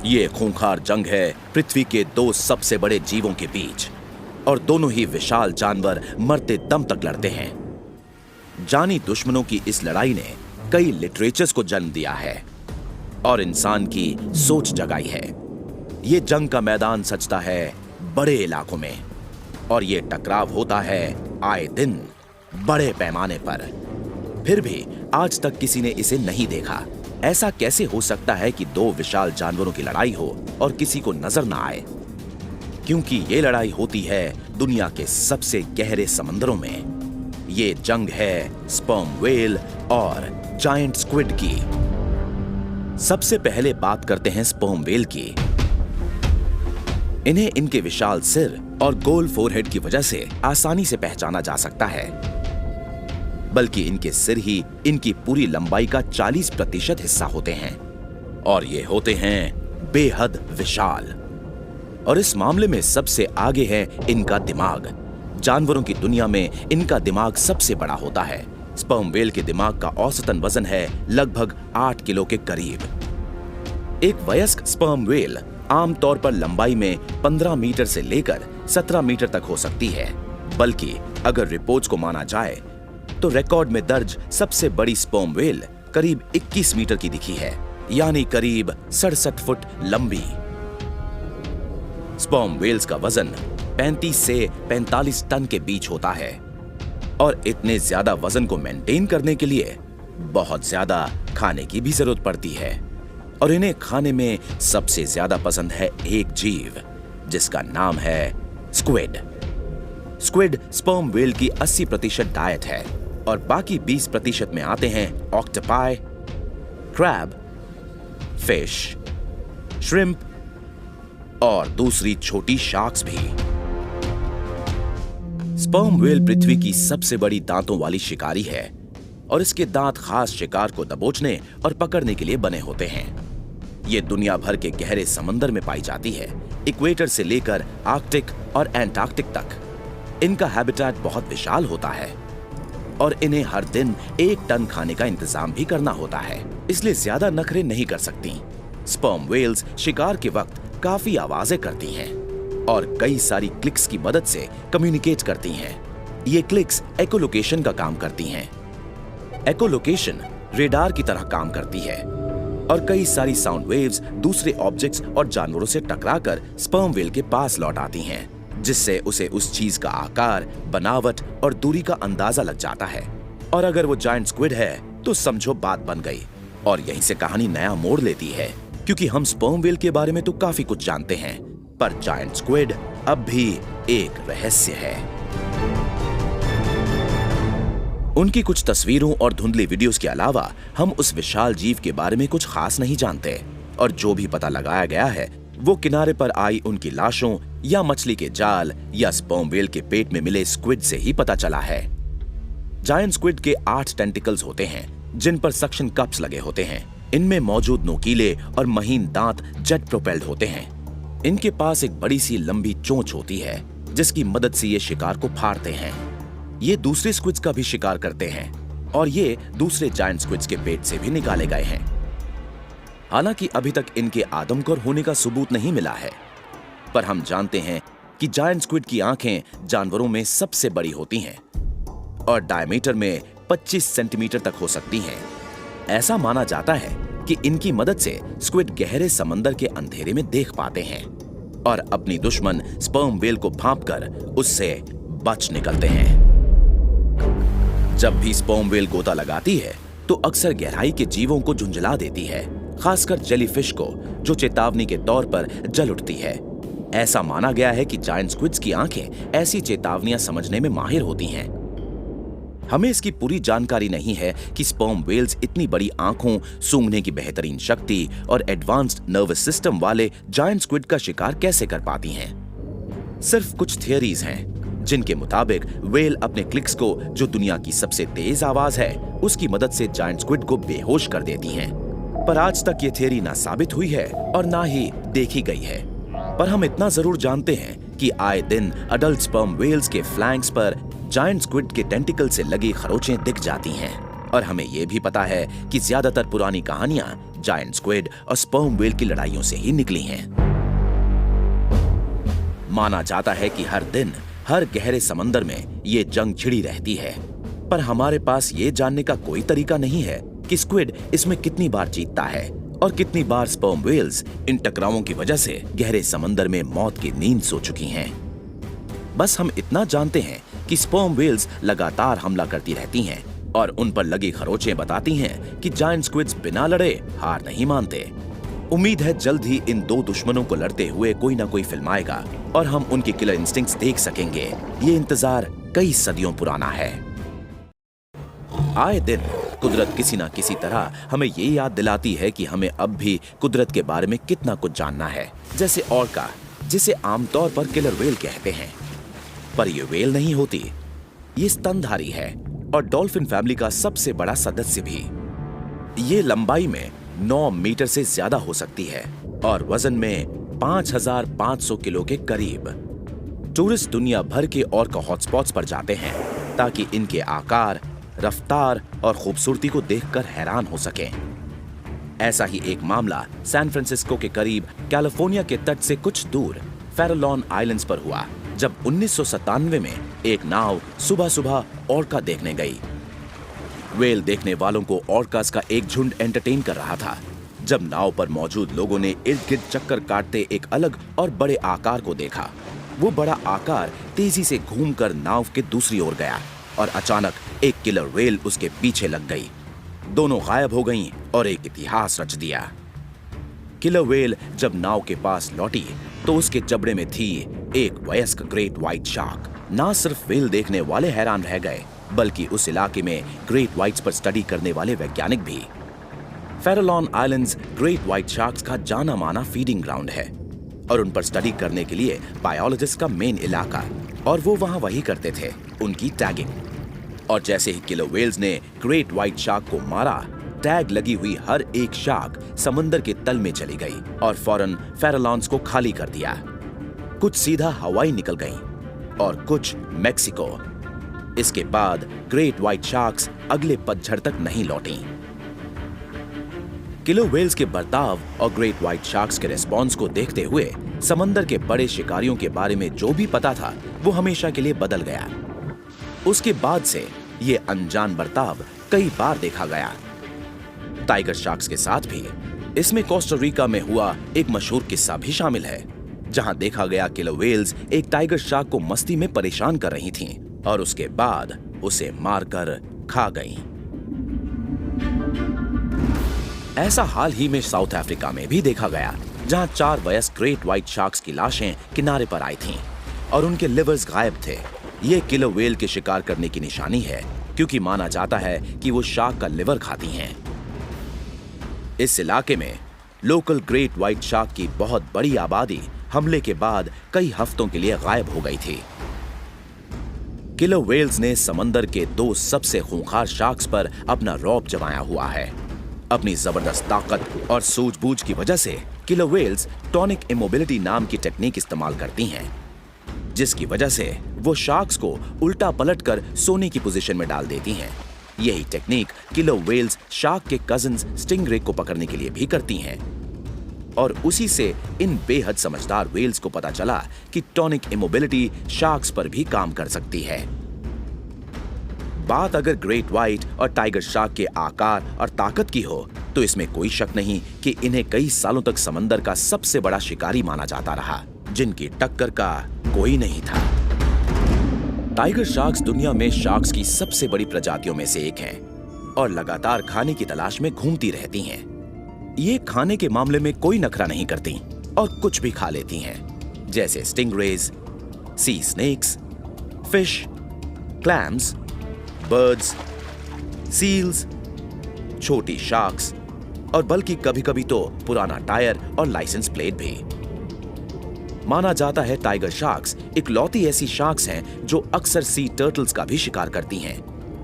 ये खूंखार जंग है पृथ्वी के दो सबसे बड़े जीवों के बीच, और दोनों ही विशाल जानवर मरते दम तक लड़ते हैं। जानी दुश्मनों की इस लड़ाई ने कई लिटरेचर्स को जन्म दिया है और इंसान की सोच जगाई है। ये जंग का मैदान सजता है बड़े इलाकों में, और ये टकराव होता है आए दिन बड़े पैमाने पर। फिर भी आज तक किसी ने इसे नहीं देखा। ऐसा कैसे हो सकता है कि दो विशाल जानवरों की लड़ाई हो और किसी को नजर ना आए? क्योंकि ये लड़ाई होती है दुनिया के सबसे गहरे समंदरों में। ये जंग है स्पर्म व्हेल और जायंट स्क्विड की। सबसे पहले बात करते हैं स्पर्म व्हेल की। इन्हें इनके विशाल सिर और गोल फोरहेड की वजह से आसानी से पहचाना जा सकता है, बल्कि इनके सिर ही इनकी पूरी लंबाई का 40% हिस्सा होते हैं, और ये होते हैं बेहद विशाल। और इस मामले में सबसे आगे है इनका दिमाग। जानवरों की दुनिया में इनका दिमाग सबसे बड़ा होता है। स्पर्म व्हेल के दिमाग का औसतन वजन है लगभग 8 किलो के करीब। एक वयस्क स्पर्म व्हेल आमतौर पर लंबाई में 15 मीटर से लेकर 17 मीटर तक हो सकती है, बल्कि अगर रिपोर्ट्स को माना जाए तो रिकॉर्ड में दर्ज सबसे बड़ी स्पर्म व्हेल करीब 21 मीटर की दिखी है, यानी करीब 67 फुट लंबी। स्पर्म व्हेल्स का वजन 35 से 45 टन के बीच होता है, और इतने ज्यादा वजन को मेंटेन करने के लिए बहुत ज्यादा खाने की भी जरूरत पड़ती है। और इन्हें खाने में सबसे ज्यादा पसंद है एक जीव जिसका नाम है स्क्विड। स्क्विड स्पर्म व्हेल की 80% डाइट है, और बाकी 20% में आते हैं ऑक्टोपाई, क्रैब, फिश, श्रिम्प और दूसरी छोटी शार्क्स भी। स्पर्म व्हेल पृथ्वी की सबसे बड़ी दांतों वाली शिकारी है, और इसके दांत खास शिकार को दबोचने और पकड़ने के लिए बने होते हैं। ये दुनिया भर के गहरे समंदर में पाई जाती है, इक्वेटर से लेकर आर्कटिक और एंटार्क्टिक तक। इनका हैबिटेट बहुत विशाल होता है, और इन्हें हर दिन 1 टन खाने का इंतजाम भी करना होता है, इसलिए ज्यादा नखरे नहीं कर सकती। स्पर्म व्हेल्स शिकार के वक्त काफी आवाजें करती हैं और कई सारी क्लिक्स की मदद से कम्युनिकेट करती हैं। ये क्लिक्स एकोलोकेशन का काम करती हैं। एकोलोकेशन रेडार की तरह काम करती है, और कई सारी साउंड वेव्स दूसरे ऑब्जेक्ट्स और जानवरों से टकराकर स्पर्म व्हेल के पास लौट आती हैं, जिससे उसे उस चीज का आकार, बनावट और दूरी का अंदाजा लग जाता है। और अगर वो जायंट स्क्विड है तो समझो बात बन गई। और यहीं से कहानी नया मोड़ लेती है, क्योंकि हम स्पर्म व्हेल के बारे में तो काफी कुछ जानते हैं, पर जायंट स्क्विड अब भी एक रहस्य है। उनकी कुछ तस्वीरों और धुंधली वीडियोस के अलावा हम उस विशाल जीव के बारे में कुछ खास नहीं जानते, और जो भी पता लगाया गया है वो किनारे पर आई उनकी लाशों या मछली के जाल या स्पर्म व्हेल के पेट में मिले स्क्विड से ही पता चला है। जायंट स्क्विड के 8 टेंटिकल्स होते हैं, जिन पर सक्शन कप्स लगे होते हैं। इनमें मौजूद नोकीले और महीन दांत जेट प्रोपेल्ड होते हैं। इनके पास एक बड़ी सी लंबी चोंच होती है, जिसकी मदद से ये शिकार को फाड़ते हैं। ये दूसरे स्क्विड्स का भी शिकार करते हैं, और ये दूसरे जायंट स्क्विड्स के पेट से भी निकाले गए हैं। हालांकि अभी तक इनके आदमखोर होने का सबूत नहीं मिला है, पर हम जानते हैं कि जायंट स्क्विड की आंखें जानवरों में सबसे बड़ी होती हैं और डायमीटर में 25 सेंटीमीटर तक हो सकती हैं। ऐसा माना जाता है कि इनकी मदद से स्क्विड गहरे समंदर के अंधेरे में देख पाते हैं और अपनी दुश्मन स्पर्म व्हेल को भांपकर उससे बच निकलते हैं। जब भी स्पर्म व्हेल गोता लगाती है तो अक्सर गहराई के जीवों को झुंझला देती है, खासकर जेलीफिश को, जो चेतावनी के तौर पर जल उठती है। ऐसा माना गया है कि जायंट स्क्विड्स की आंखें ऐसी चेतावनियां समझने में माहिर होती हैं। हमें इसकी पूरी जानकारी नहीं है कि स्पर्म व्हेल्स इतनी बड़ी आंखों, सूंघने की बेहतरीन शक्ति और एडवांस्ड नर्वस सिस्टम वाले जायंट स्क्विड का शिकार कैसे कर पाती हैं। सिर्फ कुछ थियरीज हैं जिनके मुताबिक व्हेल अपने क्लिक्स को, जो दुनिया की सबसे तेज आवाज है, उसकी मदद से जायंट स्क्विड को बेहोश कर देती हैं। पर आज तक ये थियरी ना साबित हुई है और ना ही देखी गई है। पर हम इतना जरूर जानते हैं कि आए दिन अडल्ट स्पर्म व्हेल्स के फ्लैंक्स पर जायंट स्क्विड के टेंटिकल से लगी खरोंचें दिख जाती हैं, और हमें यह भी पता है कि ज्यादातर पुरानी कहानियां जायंट स्क्विड और स्पर्म व्हेल की लड़ाइयों से ही निकली हैं। माना जाता है कि हर दिन हर गहरे समंदर में ये जंग छिड़ी रहती है, पर हमारे पास ये जानने का कोई तरीका नहीं है कि स्क्विड इसमें कितनी बार जीतता है और कितनी बार स्पर्म व्हेल्स इन टकरावों की वजह से गहरे समंदर में मौत की नींद सो चुकी हैं। बस हम इतना जानते हैं कि स्पर्म व्हेल्स लगातार हमला करती रहती हैं और उन पर लगी खरोंचें बताती हैं कि जायंट स्क्विड्स बिना लड़े हार नहीं मानते। उम्मीद है जल्द ही इन दो दुश्मनों को लड़ते हुए कोई ना कोई फिल्म आएगा और हम उनकी किलर इंस्टिंक्ट्स देख सकेंगे। ये इंतजार कई सदियों पुराना है। आए दिन कुदरत किसी ना किसी तरह हमें ये याद दिलाती है कि हमें अब भी कुदरत के बारे में कितना कुछ जानना है। जैसे ऑर्का, जिसे आमतौर पर किलर व्हेल कहते हैं, पर ये व्हेल नहीं होती, ये स्तनधारी है और डॉल्फिन फैमिली का सबसे बड़ा सदस्य भी। ये लंबाई में 9 मीटर से ज्यादा हो सकती है और वजन में 5500 किलो के करीब। टूरिस्ट दुनिया भर के ऑर्का हॉटस्पॉट्स पर जाते हैं ताकि इनके आकार, रफ्तार और खूबसूरती को देखकर हैरान हो सकें। ऐसा ही एक मामला सैन फ्रांसिस्को के करीब कैलिफोर्निया के तट से कुछ दूर फैरलोन आइलैंड्स पर हुआ, जब 1997 में एक नाव सुबह सुबह ऑर्का देखने गई। व्हेल देखने वालों को ऑर्कास का एक झुंड एंटरटेन कर रहा था। जब नाव पर मौजूद लोगों ने इर्द गिर्द चक्कर काटते एक अलग और बड़े आकार को देखा, वो बड़ा आकार तेजी से घूमकर नाव के दूसरी ओर गया और अचानक एक किलर व्हेल उसके पीछे लग गई। दोनों गायब हो गईं और एक इतिहास रच दिया। किलर व्हेल जब नाव के पास लौटी तो उसके जबड़े में थी एक वयस्क ग्रेट व्हाइट शार्क। ना सिर्फ व्हेल देखने वाले हैरान रह गए, बल्कि उस इलाके में ग्रेट व्हाइट्स पर स्टडी करने वाले वैज्ञानिक भी। फैरलोन आइलैंड्स ग्रेट व्हाइट शार्क्स का जाना माना फीडिंग ग्राउंड है और उन पर स्टडी करने के लिए बायोलॉजिस्ट का मेन इलाका, और वो वहां वही करते थे, उनकी टैगिंग। और जैसे ही किलर व्हेल्स ने ग्रेट व्हाइट शार्क को मारा, टैग लगी हुई हर एक शार्क समंदर के तल में चली गई और फौरन फैरलोन्स को खाली कर दिया। कुछ सीधा हवाई निकल गईं और कुछ मेक्सिको। इसके बाद ग्रेट व्हाइट शार्क्स अगले पतझड़ तक नहीं लौटी। किलर व्हेल्स के बर्ताव और ग्रेट व्हाइट शार्क्स के रिस्पॉन्स को देखते हुए समंदर के बड़े शिकारियों के बारे में जो भी पता था वो हमेशा के लिए बदल गया। उसके बाद से ये अनजान बर्ताव कई बार देखा गया, टाइगर शार्क्स के साथ भी। इसमें कोस्टा रिका में हुआ एक मशहूर किस्सा भी शामिल है, जहां देखा गया किलर व्हेल्स एक टाइगर शार्क को मस्ती में परेशान कर रही थीं और उसके बाद उसे मारकर खा गईं। ऐसा हाल ही में साउथ अफ्रीका में भी देखा गया, जहां 4 वयस्क ग्रेट व्हाइट शार्क्स की लाशें किनारे पर आई थीं और उनके लिवर्स गायब थे। ये किलर व्हेल के शिकार करने की निशानी है, क्योंकि माना जाता है कि वो शार्क का लिवर खाती हैं। इस इलाके में लोकल ग्रेट व्हाइट शार्क की बहुत बड़ी आबादी हमले के बाद कई हफ्तों के लिए गायब हो गई थी। किलर व्हेल्स ने समंदर के 2 सबसे खूंखार शार्क्स पर अपना रौब जमाया हुआ है। अपनी जबरदस्त ताकत और सूझबूझ की वजह से किलर व्हेल्स टॉनिक इमोबिलिटी नाम की टेक्निक इस्तेमाल करती हैं, जिसकी वजह से वो शार्क्स को उल्टा पलटकर सोने की पोजीशन में डाल देती हैं। यही टेक्निक किलर व्हेल्स शार्क के कजिन्स स्टिंगरे को पकड़ने के लिए भी करती हैं, और उसी से इन बेहद समझदार व्हेल्स को पता चला कि टॉनिक इमोबिलिटी शार्क्स पर भी काम कर सकती है। बात अगर ग्रेट व्हाइट और टाइगर शार्क के आकार और ताकत की हो, तो इसमें कोई शक नहीं कि इन्हें कई सालों तक समंदर का सबसे बड़ा शिकारी माना जाता रहा, जिनकी टक्कर का कोई नहीं था। टाइगर शार्क्स दुनिया में शार्क्स की सबसे बड़ी प्रजातियों में से एक हैं और लगातार खाने की तलाश में घूमती रहती हैं। ये खाने के मामले में कोई नखरा नहीं करती और कुछ भी खा लेती हैं, जैसे stingrays, sea snakes, fish, clams, birds, seals, छोटी शार्क्स और बल्कि कभी-कभी तो पुराना टायर और लाइसेंस प्लेट भी। माना जाता है टाइगर शार्क्स इकलौती ऐसी शार्क्स हैं जो अक्सर सी टर्टल्स का भी शिकार करती हैं।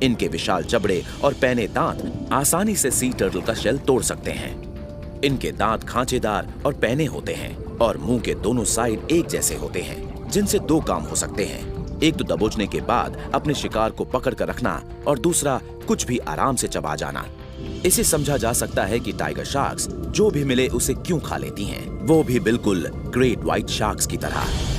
इनके विशाल जबड़े और पैने दांत आसानी से सी टर्टल का शेल तोड़ सकते हैं। इनके दांत खांचेदार और पैने होते हैं और मुंह के दोनों साइड एक जैसे होते हैं, जिनसे 2 काम हो सकते हैं। एक तो दबोचने के बाद अपने शिकार को पकड़ कर रखना और दूसरा कुछ भी आराम से चबा जाना। इसे समझा जा सकता है कि टाइगर शार्क्स जो भी मिले उसे क्यों खा लेती हैं, वो भी बिल्कुल ग्रेट व्हाइट शार्क्स की तरह।